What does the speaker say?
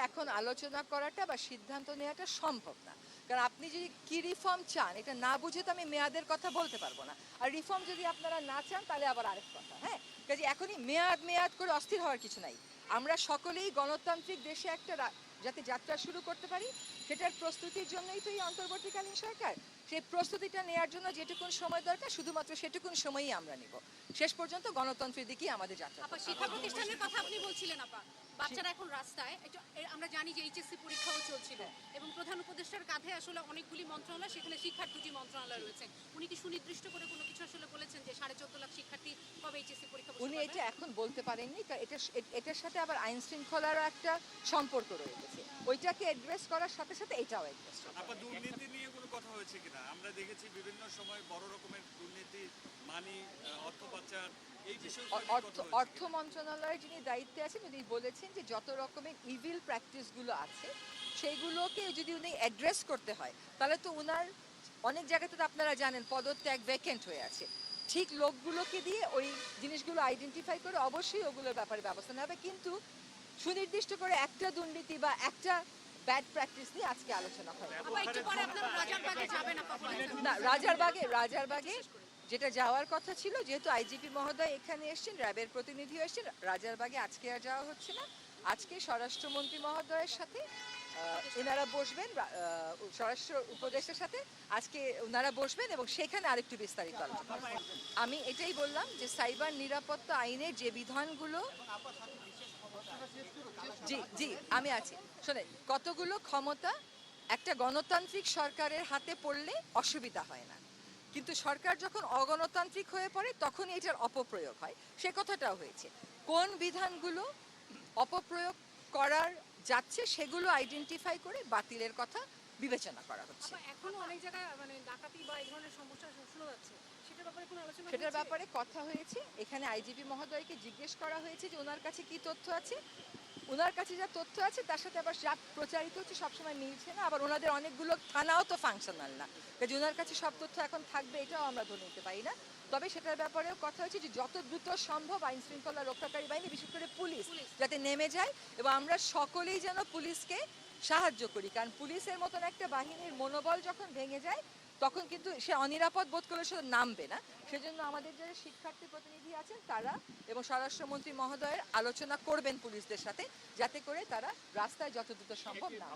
এখন আলোচনা করাটা বা সিদ্ধান্ত নেওয়াটা সম্ভব না, কারণ আপনি যদি কি রিফর্ম চান এটা না বুঝে তো আমি মেয়াদের কথা বলতে পারবো না। আর রিফর্ম যদি আপনারা না চান তাহলে আবার আরেক কথা। হ্যাঁ, কাজে এখনই মেয়াদ মেয়াদ করে অস্থির হওয়ার কিছু নাই। আমরা সকলেই গণতান্ত্রিক দেশে একটা যাতে যাত্রা শুরু করতে পারি সেটার প্রস্তুতির জন্যই তো এই অন্তর্বর্তীকালীন সরকার। সেই প্রস্তুতিটা নেওয়ার জন্য যেটুকুন সময় দরকার শুধুমাত্র সেটুকুন সময়ই আমরা নিব। শেষ পর্যন্ত গণতন্ত্রের দিকেই আমাদের যাত্রা। আপা, শিক্ষা প্রতিষ্ঠানের কথা আপনি বলছিলেন আপা, বাচ্চারা এখন রাস্তায়, আমরা জানি যে এইচএসসি পরীক্ষাও চলছিল এবং প্রধান উপদেষ্টার কাঁধে আসলে অনেকগুলি মন্ত্রণালয়, সেখানে শিক্ষার দুটি মন্ত্রণালয় রয়েছে। উনি কি সুনির্দিষ্ট করে কোনো কিছু আসলে বলেছেন যে 14.5 লাখ শিক্ষার্থী কবে এইচএসসি পরীক্ষা বসতে উনি পারবে? এটা এখন বলতে পারেননি, কারণ এটার সাথে আবার আইন শৃঙ্খলারও একটা সম্পর্ক রয়েছে। ওইটাকে অ্যাড্রেস করার সাথে সাথে এটাও অ্যাড্রেস করতে হবে। দুর্নীতি নিয়ে কোনো কথা হয়েছে কিনা? আমরা দেখেছি বিভিন্ন সময় বড় রকমের দুর্নীতি, মানি, অর্থ পাচার, এই অর্থ মন্ত্রণালয়ের যিনি দায়িত্বে আছেন উনি বলেছেন যে যত রকমের ইভিল প্র্যাকটিসগুলো আছে সেইগুলোকে যদি উনি অ্যাড্রেস করতে হয় তাহলে তো উনার অনেক জায়গাতে তো আপনারা জানেন পদত্যাগ ভ্যাকেন্ট হয়ে আছে। ঠিক লোকগুলোকে দিয়ে ওই জিনিসগুলো আইডেন্টিফাই করে অবশ্যই ওগুলোর ব্যাপারে ব্যবস্থা নেওয়া হবে, কিন্তু সুনির্দিষ্ট করে একটা দুর্নীতি বা একটা ব্যাড প্র্যাকটিস নিয়ে আজকে আলোচনা হবে না। রাজারবাগে যেটা যাওয়ার কথা ছিল, যেহেতু আইজিপি মহোদয় এখানে এসেছেন, র্যাবের প্রতিনিধি এসেছেন, রাজারবাগে আজকে আর যাওয়া হচ্ছে না। আজকে স্বরাষ্ট্রমন্ত্রী মহোদয়ের সাথে এনারা বসবেন, স্বরাষ্ট্র উপদেষ্টার সাথে আজকে ওনারা বসবেন এবং সেখানে আরেকটু বিস্তারিত আলোচনা। আমি এটাই বললাম যে সাইবার নিরাপত্তা আইনের যে বিধানগুলো, জি জি আমি আছি, শোনেন, কতগুলো ক্ষমতা একটা গণতান্ত্রিক সরকারের হাতে পড়লে অসুবিধা হয় না, কিন্তু সরকার যখন অগণতান্ত্রিক হয়ে পড়ে তখনই এটার অপপ্রয়োগ হয়। সে কথাটাও হয়েছে। কোন বিধানগুলো অপপ্রয়োগ করার যাচ্ছে সেগুলো আইডেন্টিফাই করে বাতিলের কথা বিবেচনা করা হচ্ছে। এখনো অনেক জায়গায় মানে ডাকাতি বা এই ধরনের সমস্যা শোনা যাচ্ছে, সেটার ব্যাপারে কথা হয়েছে। এখানে আইজিপি মহোদয়কে জিজ্ঞেস করা হয়েছে যে ওনার কাছে কি তথ্য আছে। ওনার কাছে যা তথ্য আছে তার সাথে আবার যা প্রচারিত হচ্ছে সবসময় মিলছে না, আবার ওনাদের অনেকগুলো থানাও তো ফাংশনাল না, কাজে ওনার কাছে সব তথ্য এখন থাকবে এটাও আমরা ধরে নিতে পারি না। তবে সেটার ব্যাপারেও কথা হয়েছে যে যত দ্রুত সম্ভব আইন শৃঙ্খলা রক্ষাকারী বাহিনী, বিশেষ করে পুলিশ যাতে নেমে যায় এবং আমরা সকলেই যেন পুলিশকে সাহায্য করি, কারণ পুলিশের মতন একটা বাহিনীর মনোবল যখন ভেঙে যায় তখন কিন্তু সে অনিরাপদ বোধ করে সে নামবে না। সেজন্য আমাদের যারা শিক্ষার্থী প্রতিনিধি আছেন তারা এবং স্বরাষ্ট্রমন্ত্রী মহোদয়ের আলোচনা করবেন পুলিশদের সাথে, যাতে করে তারা রাস্তায় যত দ্রুত সম্ভব না